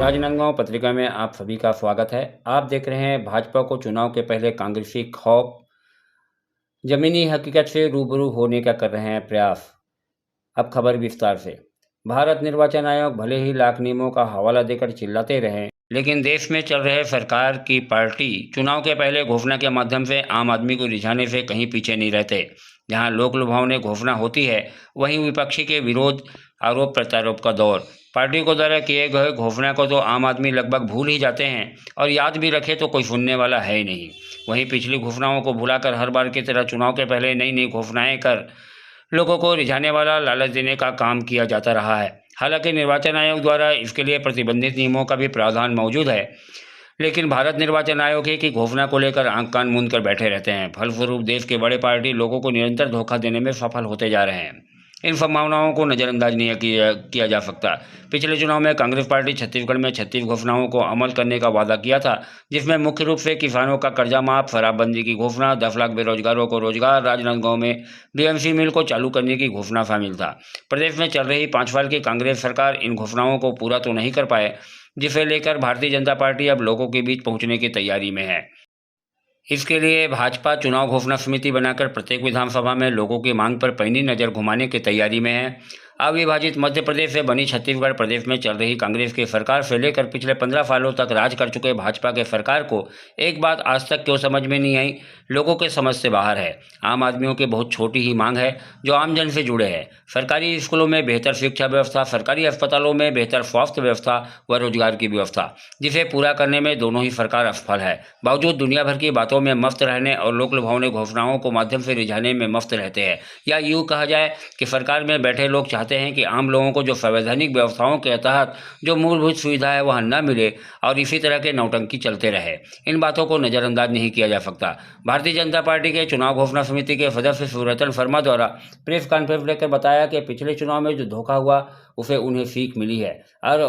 राजनांदगांव पत्रिका में आप सभी का स्वागत है। आप देख रहे हैं भाजपा को चुनाव के पहले कांग्रेसी खौफ जमीनी हकीकत से रूबरू होने का कर रहे हैं प्रयास। अब खबर विस्तार से। भारत निर्वाचन आयोग भले ही लाख नियमों का हवाला देकर चिल्लाते रहे, लेकिन देश में चल रहे सरकार की पार्टी चुनाव के पहले घोषणा के माध्यम से आम आदमी को रिझाने से कहीं पीछे नहीं रहते। जहां लोक लुभावनी घोषणा होती है, वहीं विपक्षी के विरोध आरोप प्रत्यारोप का दौर। पार्टी को द्वारा किए गए घोषणा को तो आम आदमी लगभग भूल ही जाते हैं और याद भी रखे तो कोई सुनने वाला है ही नहीं। वहीं पिछली घोषणाओं को भुलाकर हर बार की तरह चुनाव के पहले नई नई घोषणाएं कर लोगों को रिझाने वाला लालच देने का काम किया जाता रहा है। हालांकि निर्वाचन आयोग द्वारा इसके लिए प्रतिबंधित नियमों का भी प्रावधान मौजूद है, लेकिन भारत निर्वाचन आयोग ही की घोषणा को लेकर आंख कान मूंद कर बैठे रहते हैं। फलस्वरूप देश के बड़े पार्टी लोगों को निरंतर धोखा देने में सफल होते जा रहे हैं। इन संभावनाओं को नज़रअंदाज नहीं किया जा सकता। पिछले चुनाव में कांग्रेस पार्टी छत्तीसगढ़ में 36 घोषणाओं को अमल करने का वादा किया था, जिसमें मुख्य रूप से किसानों का कर्जा माफ, शराबबंदी की घोषणा, 10 लाख बेरोजगारों को रोजगार, राजनांदगांव में बीएमसी मिल को चालू करने की घोषणा शामिल था। प्रदेश में चल रही 5 साल की कांग्रेस सरकार इन घोषणाओं को पूरा तो नहीं कर पाए, जिसे लेकर भारतीय जनता पार्टी अब लोगों के बीच पहुंचने की तैयारी में है। इसके लिए भाजपा चुनाव घोषणा समिति बनाकर प्रत्येक विधानसभा में लोगों की मांग पर पैनी नज़र घुमाने की तैयारी में है। अविभाजित मध्य प्रदेश से बनी छत्तीसगढ़ प्रदेश में चल रही कांग्रेस की सरकार से लेकर पिछले 15 सालों तक राज कर चुके भाजपा के सरकार को एक बात आज तक क्यों समझ में नहीं आई, लोगों के समझ से बाहर है। आम आदमियों की बहुत छोटी ही मांग है जो आमजन से जुड़े हैं। सरकारी स्कूलों में बेहतर शिक्षा व्यवस्था, सरकारी अस्पतालों में बेहतर स्वास्थ्य व्यवस्था व रोजगार की व्यवस्था, जिसे पूरा करने में दोनों ही सरकार असफल है। बावजूद दुनिया भर की बातों में मस्त रहने और लोक लुभावनी घोषणाओं को माध्यम से रिझाने में मस्त रहते हैं। या यूँ कहा जाए कि सरकार में बैठे लोग चाहते हैं कि आम लोगों को जो संवैधानिक व्यवस्थाओं के तहत जो मूलभूत सुविधा है वह न मिले और इसी तरह के नौटंकी चलते रहे। इन बातों को नज़रअंदाज नहीं किया जा सकता। भारतीय जनता पार्टी के चुनाव घोषणा समिति के सदस्य शिवरतन शर्मा द्वारा प्रेस कॉन्फ्रेंस लेकर बताया कि पिछले चुनाव में जो धोखा हुआ उसे उन्हें सीख मिली है और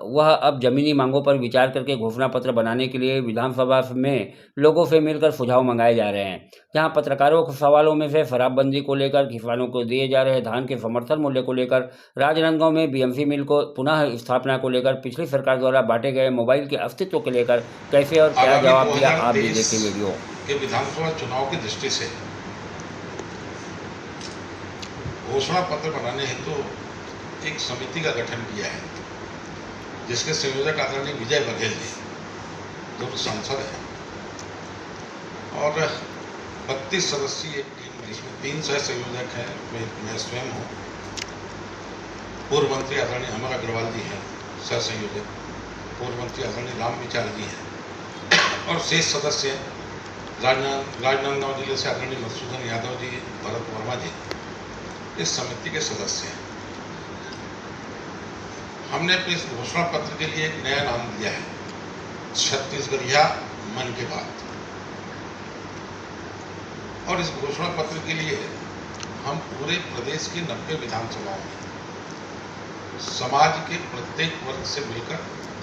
वह अब जमीनी मांगों पर विचार करके घोषणा पत्र बनाने के लिए विधानसभा में लोगों से मिलकर सुझाव मंगाए जा रहे हैं। जहां पत्रकारों के सवालों में से शराबबंदी को लेकर, किसानों को दिए जा रहे धान के समर्थन मूल्य को लेकर, राजनांदगांव में बीएमसी मिल को पुनः स्थापना को लेकर, पिछली सरकार द्वारा बांटे गए मोबाइल के अस्तित्व को लेकर कैसे और क्या जवाब दिया, आप भी देखिए वीडियो। के विधानसभा चुनाव की दृष्टि से घोषणा पत्र बनाने हेतु एक समिति का गठन किया है, जिसके संयोजक आदरणीय विजय बघेल जी जो सांसद है और 32 सदस्यीय एक टीम है। इसमें 3 संयोजक हैं, मैं स्वयं हूँ, पूर्व मंत्री आदरणीय अमर अग्रवाल जी हैं सह संयोजक, पूर्व मंत्री आदरणीय राम विचार जी हैं और शेष सदस्य राजनांदगांव जिले से आदरणीय मधुसूदन यादव जी, भरत वर्मा जी इस समिति के सदस्य हैं। हमने इस घोषणा पत्र के लिए एक नया नाम दिया है, छत्तीसगढ़िया मन की बात। और इस घोषणा पत्र के लिए हम पूरे प्रदेश की 90 विधानसभाओं में समाज के प्रत्येक वर्ग से मिलकर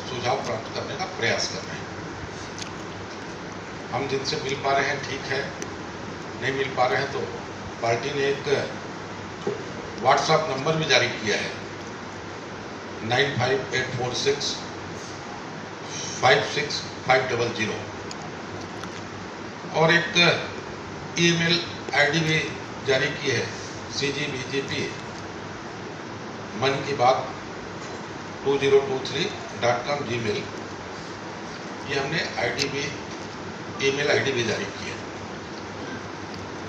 सुझाव प्राप्त करने का प्रयास कर रहे हैं। हम जिनसे मिल पा रहे हैं ठीक है, नहीं मिल पा रहे हैं तो पार्टी ने एक व्हाट्सएप नंबर भी जारी किया है 95846 56500 और एक ईमेल आईडी भी जारी की है CGBJP मन की बात 2023.com Gmail। ये हमने ईमेल आईडी भी जारी की है।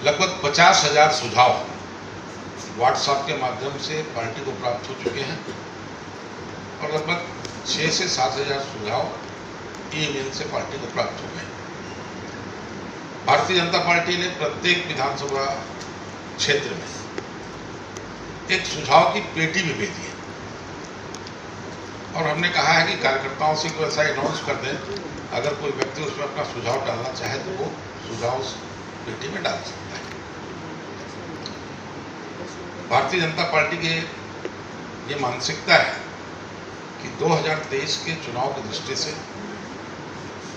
लगभग 50,000 सुझाव व्हाट्सएप के माध्यम से पार्टी को प्राप्त हो चुके हैं और लगभग 6 से 7,000 सुझाव ईमेल से पार्टी को प्राप्त हो गए। भारतीय जनता पार्टी ने प्रत्येक विधानसभा क्षेत्र में एक सुझाव की पेटी भी भेजी है और हमने कहा है कि कार्यकर्ताओं से कोई ऐसा अनाउंस कर दें, अगर कोई व्यक्ति उसमें अपना सुझाव डालना चाहे तो वो सुझाव उस पेटी में डाल सकता है। भारतीय जनता पार्टी की ये मानसिकता है कि 2023 के चुनाव की दृष्टि से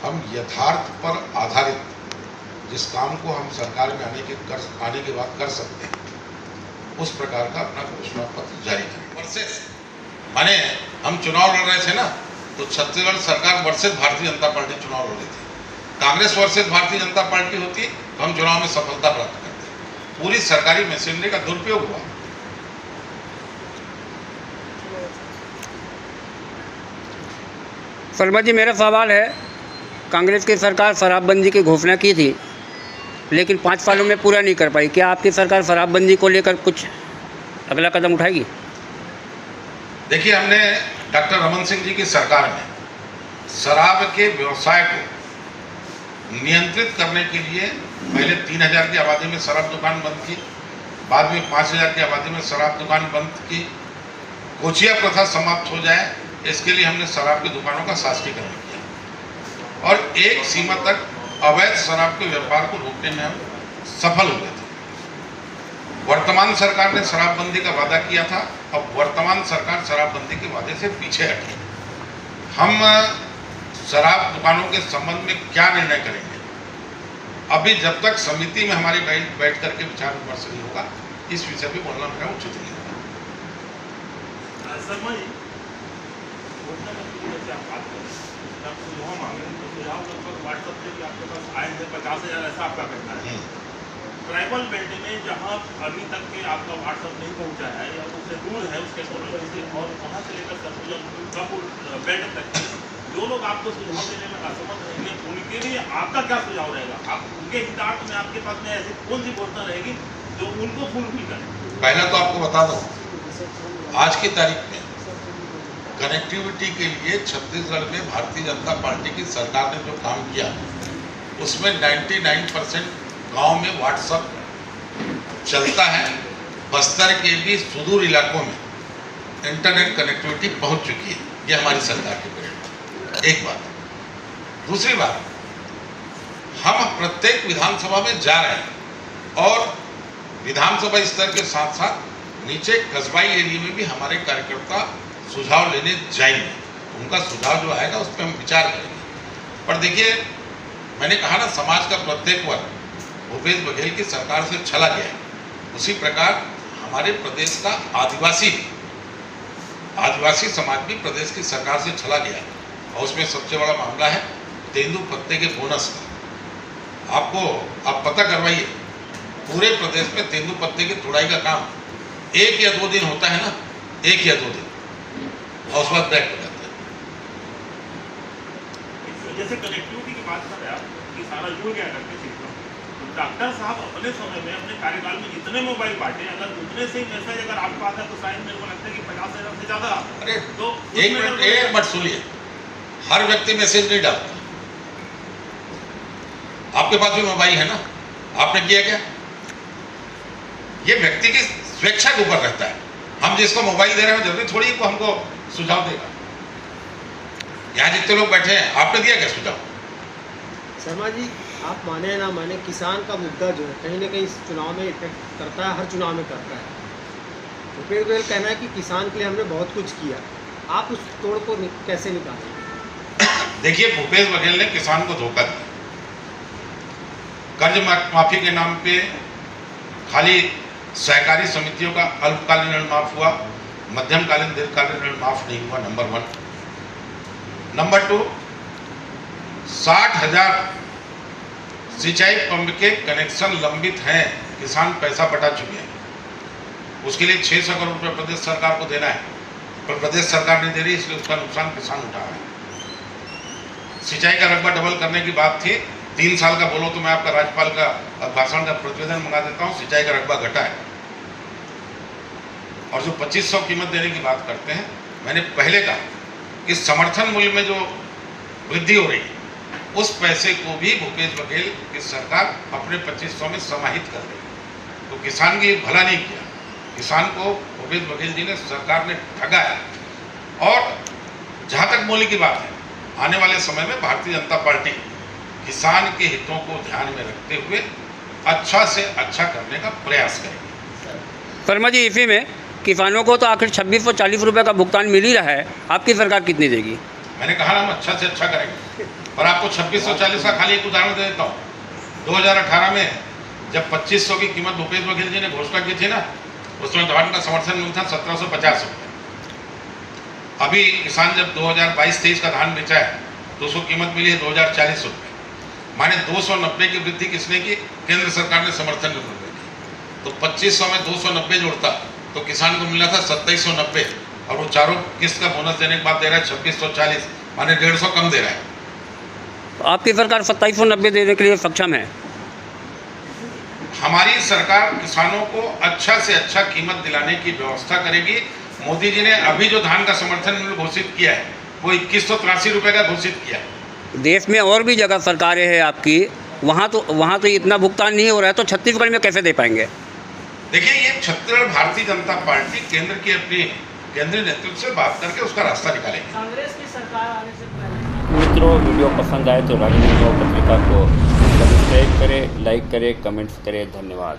हम यथार्थ पर आधारित जिस काम को हम सरकार में आने के बाद कर सकते हैं, उस प्रकार का अपना घोषणा पत्र जारी करें। माने हम चुनाव लड़ रहे थे ना, तो छत्तीसगढ़ सरकार वर्सेस भारतीय जनता पार्टी चुनाव लड़ रही थी। कांग्रेस वर्सेस भारतीय जनता पार्टी होती तो हम चुनाव में सफलता प्राप्त करते। पूरी सरकारी मशीनरी का दुरुपयोग हुआ। शर्मा जी, मेरा सवाल है, कांग्रेस की सरकार शराबबंदी की घोषणा की थी लेकिन 5 सालों में पूरा नहीं कर पाई। क्या आपकी सरकार शराबबंदी को लेकर कुछ अगला कदम उठाएगी? देखिए, हमने डॉक्टर रमन सिंह जी की सरकार में शराब के व्यवसाय को नियंत्रित करने के लिए पहले 3000 की आबादी में शराब दुकान बंद की, बाद में 5000 की आबादी में शराब दुकान बंद की। कोचिया प्रथा समाप्त हो जाए इसके लिए हमने शराब की दुकानों का शासकीकरण किया और एक सीमा तक अवैध शराब के व्यापार को रोकने में हम सफल हुए थे। वर्तमान सरकार ने शराबबंदी का वादा किया था, अब वर्तमान सरकार शराबबंदी के वादे से पीछे हटी। हम शराब दुकानों के संबंध में क्या निर्णय करेंगे, अभी जब तक समिति में हमारी बैठ करके विचार विमर्श नहीं होगा, इस विषय पे बोलना मेरा उचित नहीं होगा। व्हाट्सएप से भी आपके पास आए हैं 50,000 ऐसा आपका कहना है। ट्राइबल बेल्ट में जहां अभी तक के आपका व्हाट्सएप नहीं पहुंचा है या उससे दूर है उसके सोलर से और वहां से लेकर सरपुर बेल्ट तक जो लोग आपको सुझाव देने में असमर्थ रहेंगे उनके लिए आपका क्या सुझाव रहेगा? आप उनके हितार्थ में आपके पास में ऐसी कौन सी घोषणा रहेगी जो उनको फुलफिल करे? पहला तो आपको बता दो, आज की तारीख में कनेक्टिविटी के लिए छत्तीसगढ़ में भारतीय जनता पार्टी की सरकार ने जो काम किया उसमें 99% गांव में व्हाट्सएप चलता है। बस्तर के भी सुदूर इलाकों में इंटरनेट कनेक्टिविटी पहुंच चुकी है। ये हमारी सरकार की पहल। एक बात। दूसरी बात, हम प्रत्येक विधानसभा में जा रहे हैं और विधानसभा स्तर के साथ साथ नीचे कस्बाई एरिया में भी हमारे कार्यकर्ता सुझाव लेने जाएंगे। उनका सुझाव जो आएगा उस पर हम विचार करेंगे। पर देखिए, मैंने कहा ना, समाज का प्रत्येक वर्ग भूपेश बघेल की सरकार से चला गया है। उसी प्रकार हमारे प्रदेश का आदिवासी समाज भी प्रदेश की सरकार से चला गया है और उसमें सबसे बड़ा मामला है तेंदुपत्ते के बोनस का। आप पता करवाइए, पूरे प्रदेश में तेंदुपत्ते की तुड़ाई का काम 1 या 2 दिन होता है ना, 1 या 2 दिन, और उस वक्त बैक हो जाता है। जैसे कनेक्टिविटी की बात कर रहे हैं आप कि सारा जुड़ गया करके क्षेत्रों में, तो डॉक्टर साहब अपने समय में अपने कार्यकाल में जितने मोबाइल बांटे, अगर उतने से मैसेज अगर आपको आता है तो शायद मेरे को लगता है कि 50,000 से ज्यादा। अरे तो एक मिनट सुनिए, हर व्यक्ति मैसेज नहीं डालता। आपके पास भी मोबाइल है ना, आपने किया क्या? ये व्यक्ति की स्वेच्छा के ऊपर रहता है। हम जिसको मोबाइल दे रहे हैं जरूरी थोड़ी को हमको सुझाव देगा। यहाँ जितने लोग बैठे हैं, आपने दिया क्या सुझाव? शर्मा जी, आप माने ना माने, किसान का मुद्दा जो है कहीं ना कहीं इस चुनाव में इफेक्ट करता है, हर चुनाव में करता है। भूपेश बघेल कहना है कि किसान के लिए हमने बहुत कुछ किया, आप उस तोड़ को कैसे निकालेंगे? देखिए, भूपेश बघेल ने किसान को धोखा दिया। कर्ज माफी के नाम पे खाली सहकारी समितियों का अल्पकालीन ऋण माफ हुआ, मध्यमकालीन दीर्घकालीन ऋण माफ नहीं हुआ, नंबर 1। नंबर 2, 60,000 सिंचाई पंप के कनेक्शन लंबित हैं, किसान पैसा बटा चुके हैं। उसके लिए 600 करोड़ रुपये प्रदेश सरकार को देना है, पर प्रदेश सरकार नहीं दे रही, इसलिए उसका नुकसान किसान उठा रहा है। सिंचाई का रकबा डबल करने की बात थी, 3 साल का बोलो तो मैं आपका राज्यपाल का भाषण का प्रतिवेदन मंगा देता हूँ। सिंचाई का रकबा घटा है और जो 2500 कीमत देने की बात करते हैं, मैंने पहले कहा कि समर्थन मूल्य में जो वृद्धि हो रही है उस पैसे को भी भूपेश बघेल की सरकार अपने 2500 में समाहित कर रही है। तो किसान की भला नहीं किया, किसान को भूपेश बघेल जी ने, सरकार ने ठगा है। और जहाँ तक मूल्य की बात है, आने वाले समय में भारतीय जनता पार्टी किसान के हितों को ध्यान में रखते हुए अच्छा से अच्छा करने का प्रयास करेंगे। शर्मा जी, इसी में किसानों को तो आखिर 2640 रुपये का भुगतान मिल ही रहा है, आपकी सरकार कितनी देगी? मैंने कहा ना, हम अच्छा से अच्छा करेंगे। और आपको 2640 का खाली एक उदाहरण दे देता हूँ। 2018 में जब 2500 की कीमत भूपेश बघेल जी ने घोषणा की थी ना, उसमें धान का समर्थन मूल्य था 1750 रुपये। अभी किसान जब 2022-23 का धान बेचा है तो उसको कीमत मिली है 2040 रुपये, माने 290 की वृद्धि किसने की? केंद्र सरकार ने समर्थन मूल्य में की। तो 2500 में 290 जोड़ता तो किसान को मिला था 2790, और वो चारों किस्त का बोनस देने के बाद दे रहा है 2640, माने 150 कम दे रहा है। आपकी सरकार 2790 देने के लिए सक्षम है? हमारी सरकार किसानों को अच्छा से अच्छा कीमत दिलाने की व्यवस्था करेगी। मोदी जी ने अभी जो धान का समर्थन मूल्य घोषित किया है वो 2183 रुपये का घोषित किया है। देश में और भी जगह सरकारें हैं आपकी, वहाँ तो इतना भुगतान नहीं हो रहा है, तो छत्तीसगढ़ में कैसे दे पाएंगे? देखिए, ये छत्तीसगढ़ भारतीय जनता पार्टी केंद्र की अपनी केंद्रीय नेतृत्व से बात करके उसका रास्ता निकालेगी। कांग्रेस की सरकार आने से पहले मित्रों, वीडियो पसंद आए तो राजनीति पत्रिका को सब्सक्राइब करें, लाइक करें, कमेंट्स करें। धन्यवाद।